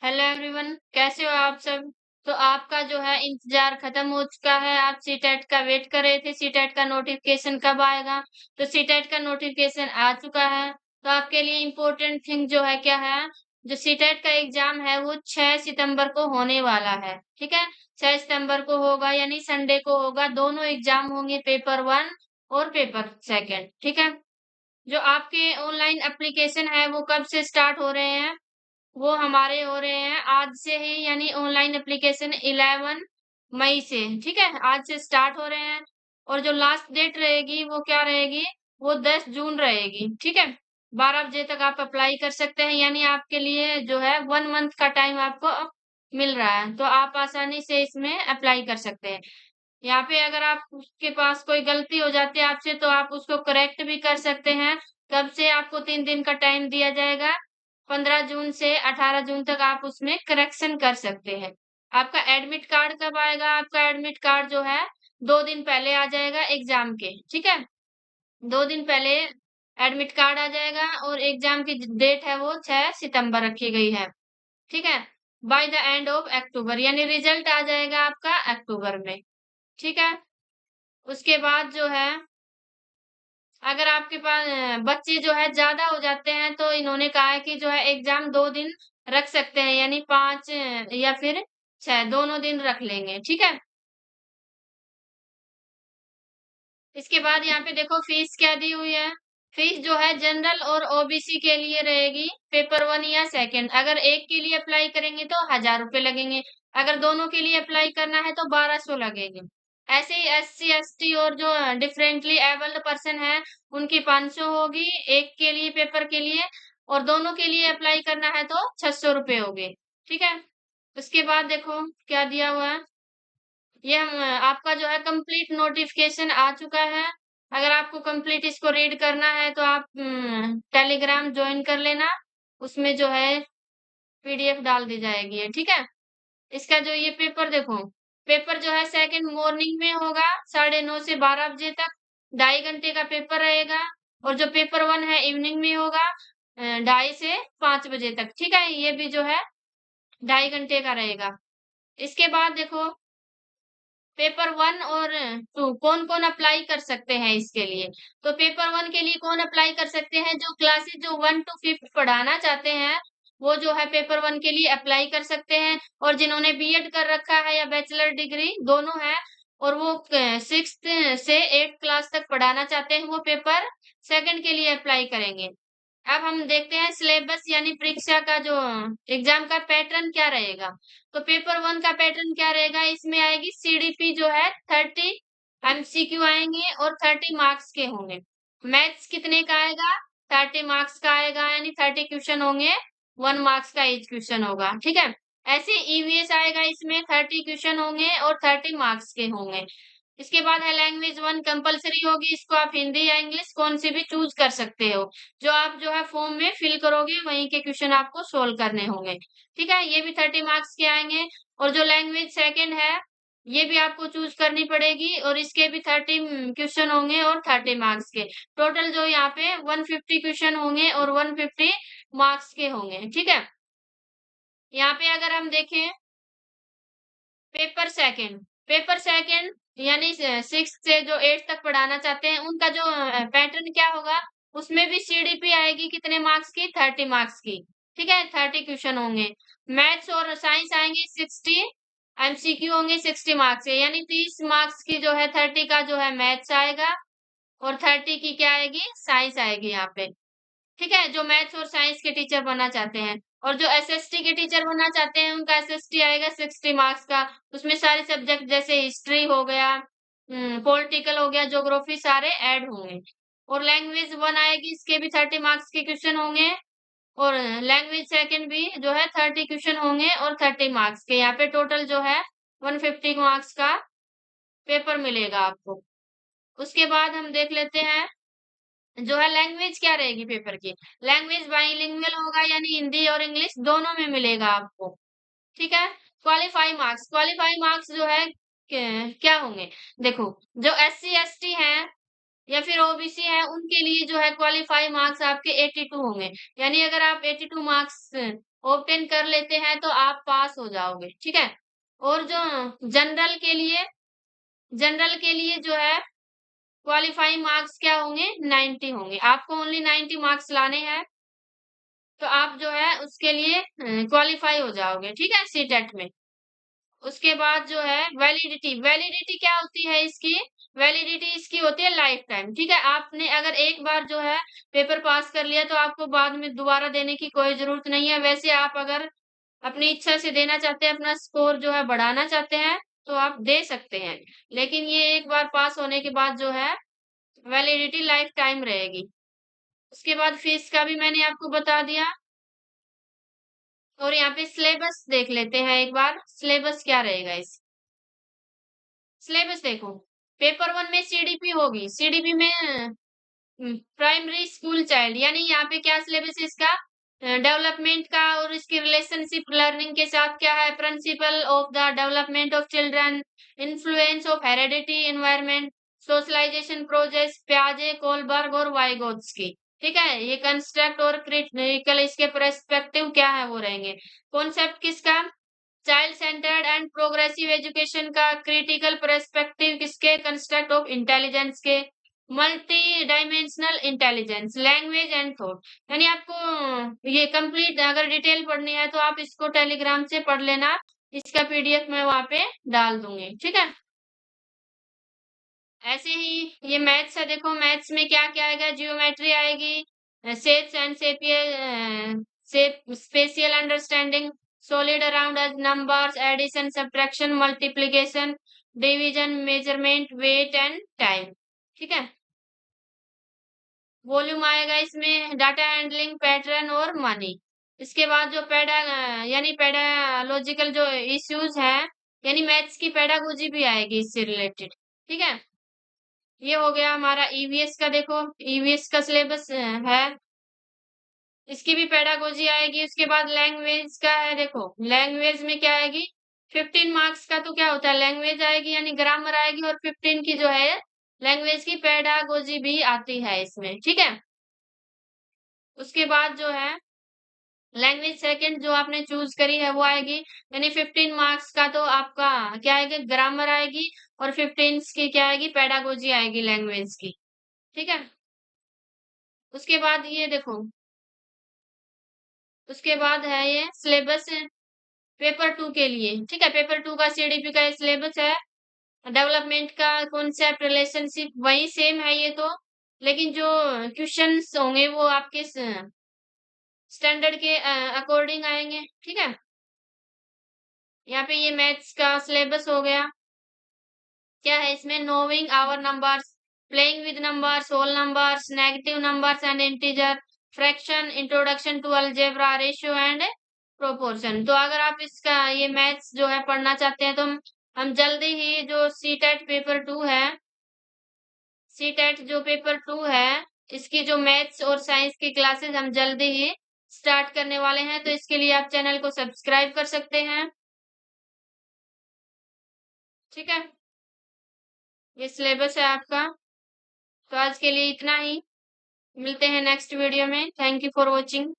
Hello everyone, कैसे हो आप सब। तो आपका जो है इंतजार खत्म हो चुका है। आप सीटेट का वेट कर रहे थे, सीटेट का नोटिफिकेशन कब आएगा। तो सीटेट का नोटिफिकेशन आ चुका है। तो आपके लिए इम्पोर्टेंट थिंग जो है क्या है, जो सीटेट का एग्जाम है वो 6 सितंबर को होने वाला है। ठीक है, 6 सितंबर को होगा, यानी संडे को होगा। दोनों एग्जाम होंगे, पेपर 1 और पेपर 2। ठीक है, जो आपके ऑनलाइन एप्लीकेशन है वो कब से स्टार्ट हो रहे हैं, वो हमारे हो रहे हैं आज से ही, यानी ऑनलाइन एप्लीकेशन 11 मई से। ठीक है, आज से स्टार्ट हो रहे हैं। और जो लास्ट डेट रहेगी वो क्या रहेगी, वो 10 जून रहेगी। ठीक है, 12 बजे तक आप अप्लाई कर सकते हैं, यानी आपके लिए जो है 1 मंथ का टाइम आपको अब मिल रहा है। तो आप आसानी से इसमें अप्लाई कर सकते हैं। यहाँ पे अगर आप उसके पास कोई गलती हो जाती है आपसे, तो आप उसको करेक्ट भी कर सकते हैं। कब से आपको 3 दिन का टाइम दिया जाएगा, 15 जून से 18 जून तक आप उसमें करेक्शन कर सकते हैं। आपका एडमिट कार्ड कब आएगा, आपका एडमिट कार्ड जो है 2 दिन पहले आ जाएगा एग्जाम के। ठीक है, 2 दिन पहले एडमिट कार्ड आ जाएगा, और एग्जाम की डेट है वो 6 सितंबर रखी गई है। ठीक है, by the end of October, यानी रिजल्ट आ जाएगा आपका अक्टूबर में। ठीक है, उसके बाद जो है, अगर आपके पास बच्चे जो है ज्यादा हो जाते हैं, तो इन्होंने कहा है कि जो है एग्जाम 2 दिन रख सकते हैं, यानी 5 या फिर 6, दोनों दिन रख लेंगे। ठीक है, इसके बाद यहाँ पे देखो फीस क्या दी हुई है। फीस जो है जनरल और ओबीसी के लिए रहेगी, पेपर 1 या सेकंड। अगर एक के लिए अप्लाई करेंगे तो 1000 रुपए लगेंगे, अगर दोनों के लिए अप्लाई करना है तो 1200 लगेंगे। ऐसे ही एससी एसटी और जो डिफरेंटली एबल्ड पर्सन है, उनकी 500 होगी एक के लिए, पेपर के लिए। और दोनों के लिए अप्लाई करना है तो 600 रुपए होंगे। ठीक है, उसके बाद देखो क्या दिया हुआ है। ये आपका जो है कंप्लीट नोटिफिकेशन आ चुका है। अगर आपको कंप्लीट इसको रीड करना है तो आप टेलीग्राम ज्वाइन कर लेना, उसमें जो है पीडीएफ डाल दी जाएगी है। ठीक है, इसका जो ये पेपर देखो, पेपर जो है सेकंड मॉर्निंग में होगा, 9:30 से 12 बजे तक, 2.5 घंटे का पेपर रहेगा। और जो पेपर 1 है इवनिंग में होगा, 2:30 से 5 बजे तक। ठीक है, ये भी जो है 2.5 घंटे का रहेगा। इसके बाद देखो, पेपर 1 और 2 कौन-कौन अप्लाई कर सकते हैं इसके लिए। तो पेपर 1 के लिए कौन अप्लाई कर सकते हैं, जो क्लासेस जो 1 टू 5 पढ़ाना चाहते हैं, वो जो है पेपर 1 के लिए अप्लाई कर सकते हैं। और जिन्होंने बीएड कर रखा है या बैचलर डिग्री दोनों है, और वो 6th से 8th क्लास तक पढ़ाना चाहते हैं, वो पेपर 2 के लिए अप्लाई करेंगे। अब हम देखते हैं सिलेबस, यानी परीक्षा का जो एग्जाम का पैटर्न क्या रहेगा। तो पेपर 1 का पैटर्न क्या रहेगा, इसमें आएगी सीडीपी जो है 30 एमसीक्यू आएंगे और 30 मार्क्स के होंगे। मैथ्स कितने का आएगा, 30 मार्क्स का आएगा, यानी 30 क्वेश्चन होंगे, 1 मार्क्स का ईच क्वेश्चन होगा। ठीक है, ऐसे ईवीएस आएगा, इसमें 30 क्वेश्चन होंगे और 30 मार्क्स के होंगे। इसके बाद है लैंग्वेज 1 कंपलसरी होगी, इसको आप हिंदी या इंग्लिश कौन सी भी चूज कर सकते हो। जो आप जो है फॉर्म में फिल करोगे वहीं के क्वेश्चन आपको सोल्व करने होंगे। ठीक है, ये भी 30 मार्क्स के आएंगे। और जो लैंग्वेज सेकंड है, ये भी आपको चूज करनी पड़ेगी, और इसके भी 30 क्वेश्चन होंगे और 30 मार्क्स के। टोटल जो यहाँ पे 150 क्वेश्चन होंगे और 150 मार्क्स के होंगे। ठीक है, यहाँ पे अगर हम देखें पेपर सेकंड यानी 6 से जो 8 तक पढ़ाना चाहते हैं, उनका जो पैटर्न क्या होगा, उसमें भी सीडीपी आएगी कितने मार्क्स की, 30 मार्क्स की। ठीक है, 30 क्वेश्चन होंगे। मैथ्स और साइंस आएंगे 60, एमसीक्यू होंगे 60 मार्क्स के, यानी 30 मार्क्स की जो है 30 का जो है मैथ्स आएगा, और 30 की क्या आएगी, साइंस आएगी यहाँ पे। ठीक है, जो मैथ्स और साइंस के टीचर बनना चाहते हैं। और जो एसएसटी के टीचर बनना चाहते हैं, उनका एसएसटी आएगा 60 मार्क्स का। उसमें सारे सब्जेक्ट जैसे हिस्ट्री हो गया, पॉलिटिकल हो गया, ज्योग्राफी, सारे ऐड होंगे। और लैंग्वेज 1 आएगी, इसके भी 30 मार्क्स के क्वेश्चन होंगे। और लैंग्वेज सेकंड भी जो है 30 क्वेश्चन होंगे और 30 मार्क्स के। यहाँ पे टोटल जो है 150 मार्क्स का पेपर मिलेगा आपको। उसके बाद हम देख लेते हैं, जो है लैंग्वेज क्या रहेगी पेपर की। लैंग्वेज बाइलिंगुअल होगा, यानी हिंदी और इंग्लिश दोनों में मिलेगा आपको। ठीक है, क्वालिफाई मार्क्स जो है क्या होंगे, देखो जो एससी एसटी हैं या फिर ओबीसी है, उनके लिए जो है क्वालिफाई मार्क्स आपके 82 होंगे। यानी अगर आप 82 मार्क्स ऑब्टेन कर लेते हैं तो आप पास हो जाओगे, ठीक है? और जो जनरल के लिए जो है क्वालीफाइंग मार्क्स क्या होंगे 90 होंगे। आपको ओनली 90 मार्क्स लाने हैं, तो आप जो है उसके लिए क्वालीफाई हो जाओगे, ठीक है? सीटेट में। उसके बाद जो है वैलिडिटी क्या होती है इसकी? वैलिडिटी इसकी होती है लाइफ टाइम, ठीक है? आपने अगर एक बार जो है पेपर पास कर लिया तो आपको बाद में दोबारा देने की कोई ज़रूरत नहीं है। वैसे आप अगर अपनी इच्छा से देना चाहते हैं, अपना स्कोर जो है बढ़ाना चाहते हैं, तो आप दे सकते हैं। लेकिन ये एक बार पास होने के बाद जो है वैलिडिटी लाइफ टाइम रहेगी। उसके बाद फीस का भी मैंने आपको बता दिया। और यहाँ पे सिलेबस देख लेते हैं एक बार, सिलेबस क्या रहेगा इस सिलेबस देखो, पेपर 1 में सीडीपी होगी, सीडीपी में प्राइमरी स्कूल चाइल्ड यानी यहाँ पे क्या सिलेबस है इसका डेवलपमेंट का और इसकी रिलेशनशिप लर्निंग के साथ क्या है principle of the development of children influence of heredity environment socialization project प्याजे कोलबर्ग और वाइगोत्स्की ठीक है ये कंस्ट्रक्ट और क्रिटिकल इसके पर्सपेक्टिव क्या है वो रहेंगे कॉन्सेप्ट किसका child centred and progressive education का क्रिटिकल पर्सपेक्टिव किसके कंस्ट्रक्ट ऑफ इंटेलिजेंस के multi dimensional intelligence language and thought यानी आपको ये कंप्लीट अगर डिटेल पढ़नी है तो आप इसको टेलीग्राम से पढ़ लेना इसका पीडीएफ मैं वहां पे डाल दूंगी ठीक है ऐसे ही ये मैथ्स है देखो मैथ्स में क्या क्या आएगा जियोमेट्री आएगी shapes and spatial understanding solid around us numbers addition subtraction multiplication division measurement weight and time ठीक है वॉल्यूम आएगा इसमें डाटा हैंडलिंग पैटर्न और मनी इसके बाद जो यानी पेडालॉजिकल जो इश्यूज है यानी मैथ्स की पेडागोजी भी आएगी इससे रिलेटेड ठीक है ये हो गया हमारा ईवीएस का देखो ईवीएस का सिलेबस है इसकी भी पेडागोजी आएगी उसके बाद लैंग्वेज का है देखो लैंग्वेज में क्या आएगी 15 मार्क्स का तो क्या होता है लैंग्वेज आएगी यानी ग्रामर आएगी और 15 की जो है लैंग्वेज की पेडागोजी भी आती है इसमें ठीक है उसके बाद जो है लैंग्वेज सेकंड जो आपने चूज करी है वो आएगी यानी 15 मार्क्स का तो आपका क्या आएगी ग्रामर आएगी और 15 की क्या आएगी पेडागोजी आएगी लैंग्वेज की ठीक है उसके बाद ये देखो उसके बाद है ये सिलेबस पेपर 2 के लिए ठीक है पेपर 2 का सीडीपी का सिलेबस है डेवलपमेंट का कॉन्सेप्ट रिलेशनशिप वही सेम है ये तो लेकिन जो क्वेश्चंस होंगे वो आपके स्टैंडर्ड के अकॉर्डिंग आएंगे ठीक है यहाँ पे ये मैथ्स का सिलेबस हो गया क्या है इसमें knowing our numbers playing with numbers whole numbers negative numbers and integer fraction introduction to algebra ratio and proportion तो अगर आप इसका ये मैथ्स जो है पढ़ना चाहते हैं तो हम जल्दी ही जो सीटेट पेपर 2 है सीटेट जो पेपर 2 है इसकी जो मैथ्स और साइंस की क्लासेस हम जल्दी ही स्टार्ट करने वाले हैं तो इसके लिए आप चैनल को सब्सक्राइब कर सकते हैं ठीक है ये सिलेबस है आपका तो आज के लिए इतना ही मिलते हैं नेक्स्ट वीडियो में थैंक यू फॉर वॉचिंग